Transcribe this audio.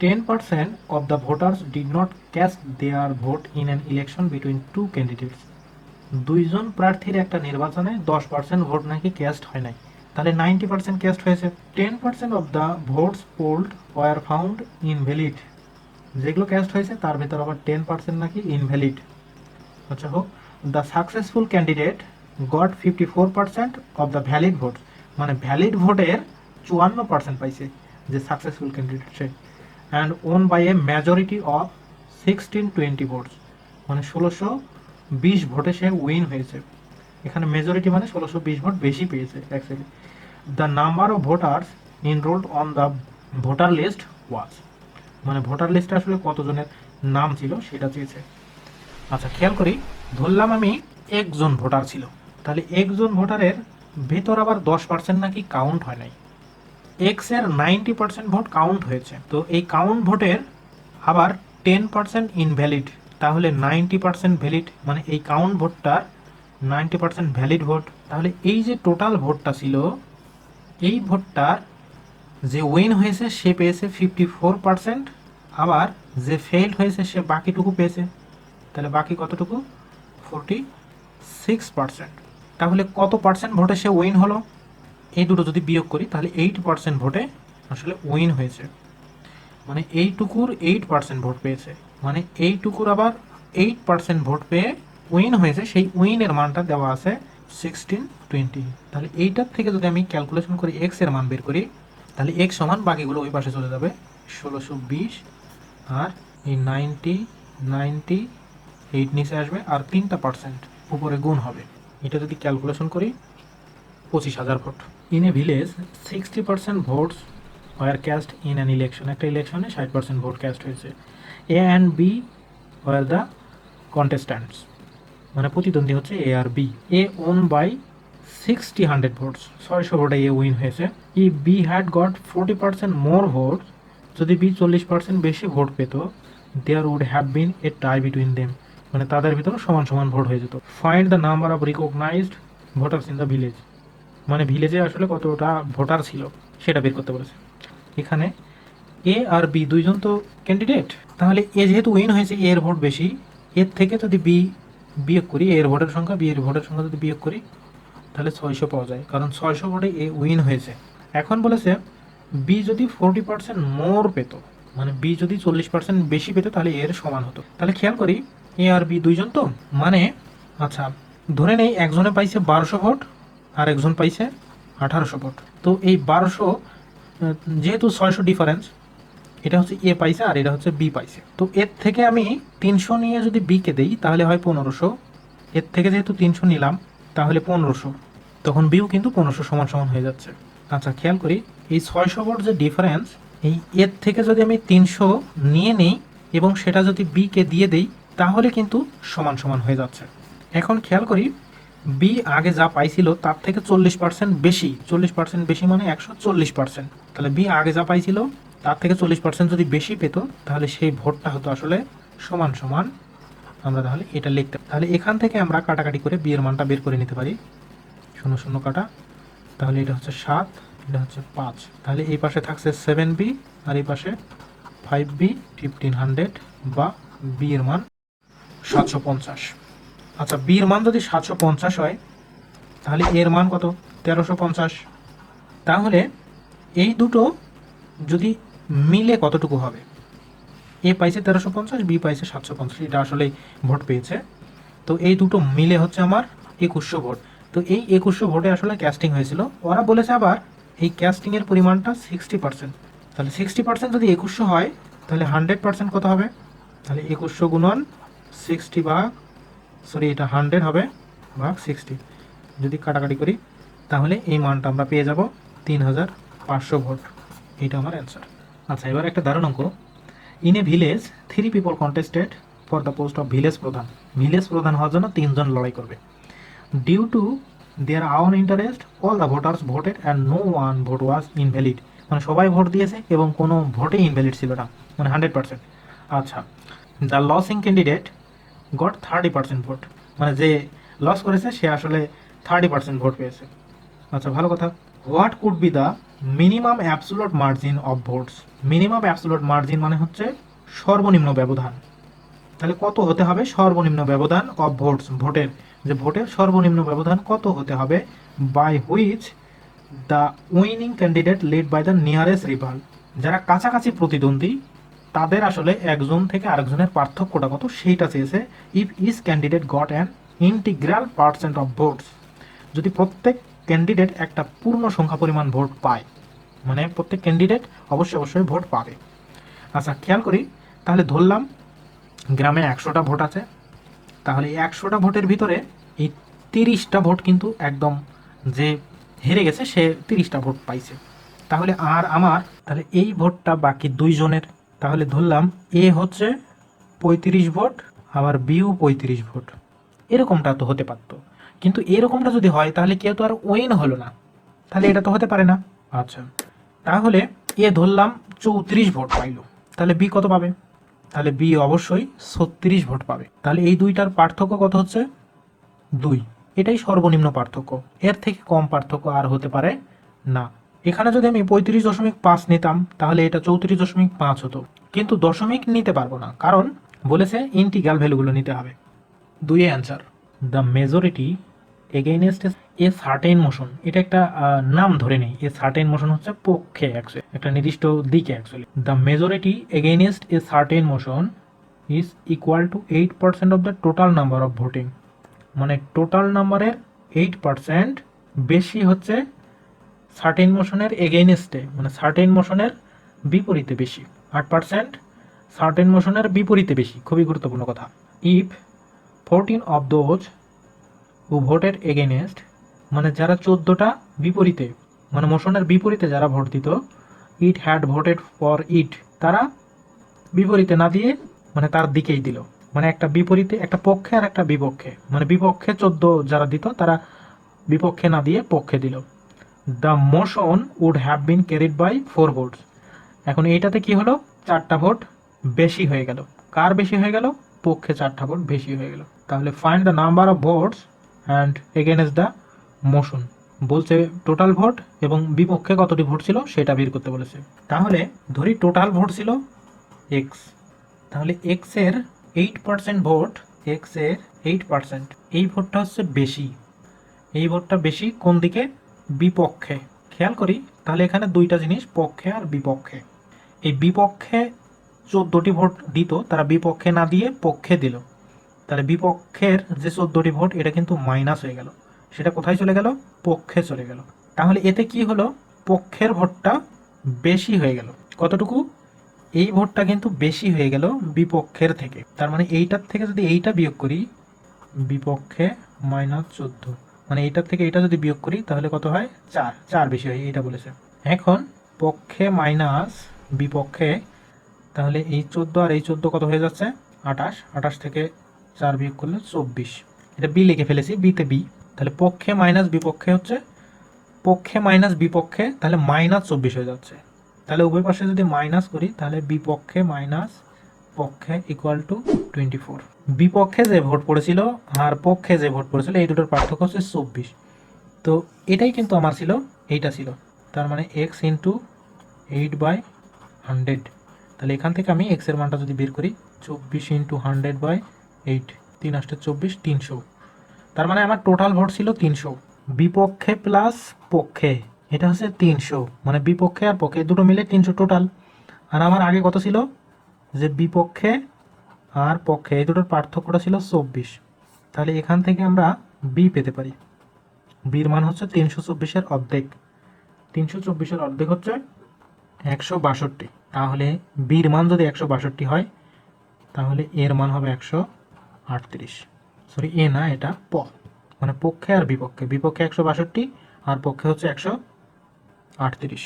10% of the voters did not cast their vote in an election between two candidates. দুইজন প্রার্থীর একটা নির্বাচনে 10% vote নাকি ক্যাস্ট হয় নাই, তাহলে 90% ক্যাস্ট হয়েছে। 10% of the votes polled were found invalid, যেগুলো ক্যাস্ট হয়েছে তার ভেতর আবার 10% নাকি ইনভ্যালিড। আচ্ছা হোক, the successful candidate got 54% of the valid vote, মানে ভ্যালিড ভোটের 54% পাইছে যে সাকসেসফুল ক্যান্ডিডেট সে, and won by a majority of 1620 votes, মানে 1620 ভোটে সে উইন হয়েছে। এখানে মেজরিটি মানে 1620 ভোট বেশি পেয়েছে actually. The number of voters enrolled on the voter list was, মানে ভোটার লিস্টে আসলে কতজনের নাম ছিল সেটা চেয়েছে। আচ্ছা খেয়াল করি, ধরলাম আমি একজন ভোটার ছিল, তাহলে একজন ভোটারের ভেতর আবার 10% নাকি কাউন্ট হয় নাই, এক্স এর 90% ভোট কাউন্ট হয়েছে। তো এই কাউন্ট ভোটের আবার 10% ইনভ্যালিড, তাহলে 90% ভ্যালিড, মানে এই কাউন্ট ভোটটার 90% ভ্যালিড ভোট। তাহলে এই যে টোটাল ভোটটা ছিল, এই ভোটটার যে উইন হয়েছে সে পেয়েছে 54%, আবার যে ফেইল হয়েছে সে বাকিটুকু পেয়েছে। তাহলে বাকি কতটুকু? 46%। তাহলে কত পার্সেন্ট ভোটে সে উইন হলো? এই দুটো যদি বিয়োগ করি তাহলে 8% ভোটে আসলে উইন হয়েছে, মানে এইটুকুর 8% ভোট পেয়েছে, মানে এইটুকুর আবার 8% ভোট পেয়ে উইন হয়েছে। সেই উইনের মানটা দেওয়া আছে 1620। তাহলে এইটার থেকে যদি আমি ক্যালকুলেশন করি এক্স এর মান বের করি, তাহলে এক্স সমান বাকিগুলো ওই পাশে চলে যাবে, 1620 আর এই 90 এইট নিচে আসবে, আর 3% উপরে গুণ হবে। এটা যদি ক্যালকুলেশন করি 25,000 vote. In a village 60% votes were cast in an election, একটা ইলেকশনে 60% ভোট ক্যাস্ট হয়েছে। A and B were the contestants, মানে প্রতিদ্বন্দ্বী হচ্ছে এ আর B. A won by 100 votes, 600 ভোটে এ উইন হয়েছে। If B had got 40% more vote, যদি বি 40% বেশি ভোট পেত, there would have been a tie between them, মানে তাদের ভিতরে সমান সমান ভোট হয়ে যেত। Find the number of recognised voters in the village, মানে ভিলেজে আসলে কতটা ভোটার ছিল সেটা বের করতে বলেছে। এখানে এ আর বি দুইজন তো ক্যান্ডিডেট, তাহলে এ যেহেতু উইন হয়েছে, এ এর ভোট বেশি, এর থেকে যদি বি বিয়োগ করি, এর ভোটের সংখ্যা বি এর ভোটের সংখ্যা যদি বিয়োগ করি তাহলে 600 পাওয়া যায়, কারণ 600 ভোটে এ উইন হয়েছে। এখন বলেছে বি যদি 40% মোর পেত, মানে বি যদি 40% বেশি পেত তাহলে এর সমান হতো। তাহলে খেয়াল করি এ আর বি দুইজন তো, মানে আচ্ছা ধরে নেই একজনে পাইছে 1200 ভোট আর একজন পাইছে 1800 ভোট। তো এই 1200 যেহেতু 600 ডিফারেন্স, এটা হচ্ছে এ পাইছে আর এটা হচ্ছে বি পাইছে, তো এর থেকে আমি 300 নিয়ে যদি বিকে দেই তাহলে হয় 1500। এর থেকে যেহেতু 300 নিলাম তাহলে 1500, তখন বিও কিন্তু 1500 সমান সমান হয়ে যাচ্ছে। আচ্ছা খেয়াল করি এই 600 ভোট যে ডিফারেন্স, এই এর থেকে যদি আমি 300 নিয়ে নিই এবং সেটা যদি বিকে দিয়ে দেই তাহলে কিন্তু সমান সমান হয়ে যাচ্ছে। এখন খেয়াল করি বি আগে যা পাইছিল তার থেকে 40% বেশি, 40% বেশি মানে 140%। তাহলে বি আগে যা পাইছিল তার থেকে 40% যদি বেশি পেত তাহলে সেই ভোটটা হতো আসলে সমান সমান। আমরা তাহলে এটা লিখতে, তাহলে এখান থেকে আমরা কাটাকাটি করে বি এর মানটা বের করে নিতে পারি, 0 0 কাটা, তাহলে এটা হচ্ছে 7, এটা হচ্ছে 5, তাহলে এই পাশে থাকছে 7b আর এই পাশে 5b, 1500, বা বি এর মান 750। আচ্ছা বি এর মান যদি 750 হয় তাহলে এর মান কত? 1350। তাহলে এই দুটো যদি মিলে কতটুকু হবে? এ পাইছে 1350, বি পাইছে 750, এটা আসলে ভোট পেয়েছে। তো এই দুটো মিলে হচ্ছে আমার 2100 ভোট। তো এই 2100 ভোটে আসলে ক্যাস্টিং হয়েছিল। ওরা বলেছে আবার এই ক্যাস্টিংয়ের পরিমাণটা 60%। তাহলে 60% যদি 2100 হয় তাহলে 100% কত হবে? তাহলে 2100 গুণন 60 ভাগ, সরি এটা 100 হবে ভাগ 60, যদি কাটাকাটি করি তাহলে এই মানটা আমরা পেয়ে যাব 3500 ভোট। এইটা আমার অ্যান্সার। আচ্ছা এবার একটা দারুণ অঙ্ক। In a village 3 people contested for the post of village pradhan, village pradhan হওয়ার জন্য 3 জন লড়াই করবে। Due to their own interest all the voters voted and no one vote was invalid, মানে সবাই ভোট দিয়েছে এবং কোনো ভোটে ইনভ্যালিড ছিল না, মানে 100%। আচ্ছা the losing candidate goat 30% vote, মানে যে লস করেছে সে আসলে 30% ভোট পেয়েছে। আচ্ছা ভালো কথা। What could be the minimum absolute margin of votes. Minimum absolute margin মানে হচ্ছে সর্বনিম্ন ব্যবধান। তাহলে কত হতে হবে সর্বনিম্ন ব্যবধান অফ ভোটস, ভোটের যে ভোটের সর্বনিম্ন ব্যবধান কত হতে হবে, by which the winning candidate lead by the nearest rival. যারা কাছাকাছি প্রতিদ্বন্দ্বী তাদের আসলে একজন থেকে আরেকজনের পার্থক্যটা কত সেইটা চেয়েছে। If is candidate got an integral percent of votes, যদি প্রত্যেক ক্যান্ডিডেট একটা পূর্ণ সংখ্যা পরিমাণ ভোট পায়, মানে প্রত্যেক ক্যান্ডিডেট অবশ্যই ভোট পাবে। আচ্ছা খেয়াল করি, তাহলে ধরলাম গ্রামে 100টা ভোট আছে, তাহলে 100টা ভোটের ভিতরে এই 30টা ভোট কিন্তু একদম যে হেরে গেছে সে 30টা ভোট পাইছে। তাহলে আর আমার তাহলে এই ভোটটা বাকি দুইজনের, তাহলে ধরলাম এ হচ্ছে 35 ভোট, আবার বিও 35 ভোট, এরকমটা তো হতে পারতো। কিন্তু এরকমটা যদি হয় তাহলে কেউ তো আর উইন হলো না, তাহলে এটা তো হতে পারে না। আচ্ছা তাহলে এ ধরলাম 34 ভোট পাইলো, তাহলে বি কত পাবে, তাহলে বি অবশ্যই 36 ভোট পাবে। তাহলে এই দুইটার পার্থক্য কত হচ্ছে 2, এটাই সর্বনিম্ন পার্থক্য, এর থেকে কম পার্থক্য আর হতে পারে না। এখানে যদি আমি 35.5 নিতাম তাহলে এটা 34.5 হতো, কিন্তু দশমিক নিতে পারবো না কারণ বলেছে ইন্টিগ্রাল ভ্যালুগুলো নিতে হবে। 2 answer. The majority against a certain motion, এটা একটা নাম ধরে নেই, এ সার্টেন মোশন হচ্ছে পক্ষে একটা নির্দিষ্ট দিকে actually. The majority against a certain motion is equal to 8% of the total number of voting, মানে টোটাল নাম্বারের 8% বেশি হচ্ছে সার্টেন মোশনের এগেইনস্টে, মানে সার্টেন মোশনের বিপরীতে বেশি। 8% সার্টেন মোশনের বিপরীতে বেশি, খুবই গুরুত্বপূর্ণ কথা। If 14 of those who voted against, মানে যারা 14টা বিপরীতে, মানে মোশনের বিপরীতে যারা ভোট দিত, it had voted for it, তারা বিপরীতে না দিয়ে মানে তার দিকেই দিল, মানে একটা বিপরীতে একটা পক্ষে আর একটা বিপক্ষে, মানে বিপক্ষে 14 যারা দিত তারা বিপক্ষে না দিয়ে পক্ষে দিল। The motion would have been carried by 4 votes, এখন এইটাতে কি হলো 4টা ভোট বেশি হয়ে গেল, কার বেশি হয়ে গেল, পক্ষে 4টা ভোট বেশি হয়ে গেল। তাহলে find the number of votes and against the motion, বলছে টোটাল ভোট এবং বিপক্ষে কতটি ভোট ছিল সেটা বের করতে বলেছে। তাহলে ধরি টোটাল ভোট ছিল এক্স, তাহলে এক্স এর 8% ভোট, এক্স এর 8%, এই ভোটটা হচ্ছে বেশি, এই ভোটটা বেশি কোন দিকে, বিপক্ষে। খেয়াল করি তাহলে এখানে দুইটা জিনিস, পক্ষে আর বিপক্ষে। এই বিপক্ষে 14টি ভোট দিত, তারা বিপক্ষে না দিয়ে পক্ষে দিল, তাহলে বিপক্ষের যে 14টি ভোট এটা কিন্তু মাইনাস হয়ে গেল, সেটা কোথায় চলে গেল, পক্ষে চলে গেল। তাহলে এতে কি হলো, পক্ষের ভোটটা বেশি হয়ে গেল, কতটুকু, এই ভোটটা কিন্তু বেশি হয়ে গেল বিপক্ষের থেকে। তার মানে এইটার থেকে যদি এইটা বিয়োগ করি, বিপক্ষে -14, মানে এইটার থেকে এইটা যদি বিয়োগ করি তাহলে কত হয়, 4 বেশি হয়, এইটা বলেছে। এখন পক্ষে মাইনাস বিপক্ষে, তাহলে এই 14 আর এই 14 কত হয়ে যাচ্ছে, 28 থেকে 4 বিয়োগ করলে 24, এটা বি লিখে ফেলেছি, বিতে বি। তাহলে পক্ষে মাইনাস বিপক্ষে হচ্ছে পক্ষে মাইনাস বিপক্ষে, তাহলে -24 হয়ে যাচ্ছে। তাহলে উভয় পাশে যদি মাইনাস করি তাহলে বিপক্ষে মাইনাস পক্ষে ইকুয়াল টু 24। বিপক্ষে যে ভোট পড়েছিল আর পক্ষে যে ভোট পড়েছিল এই দুটোর পার্থক্য হচ্ছে 24। তো এটাই কিন্তু আমার ছিল, এইটা ছিল, তার মানে এক্স ইন্টু 8/100। তাহলে এখান থেকে আমি এক্স এর মানটা যদি বের করি, 24 ইন্টু 100/8, 3 8 24, 300। তার মানে আমার টোটাল ভোট ছিল 300, বিপক্ষে প্লাস পক্ষে, এটা হচ্ছে 300, মানে বিপক্ষে আর পক্ষে দুটো মিলে 300 টোটাল। আর আমার আগে কত ছিল, যে বিপক্ষে আর পক্ষে এই দুটোর পার্থক্যটা ছিল 24, তাহলে এখান থেকে আমরা বি পেতে পারি। বির মান হচ্ছে 324-এর অর্ধেক, 324-এর অর্ধেক হচ্ছে 162। তাহলে বির মান যদি 162 হয় তাহলে এর মান হবে 138, সরি এ না, এটা প, মানে পক্ষে আর বিপক্ষে, বিপক্ষে 162 আর পক্ষে হচ্ছে 138।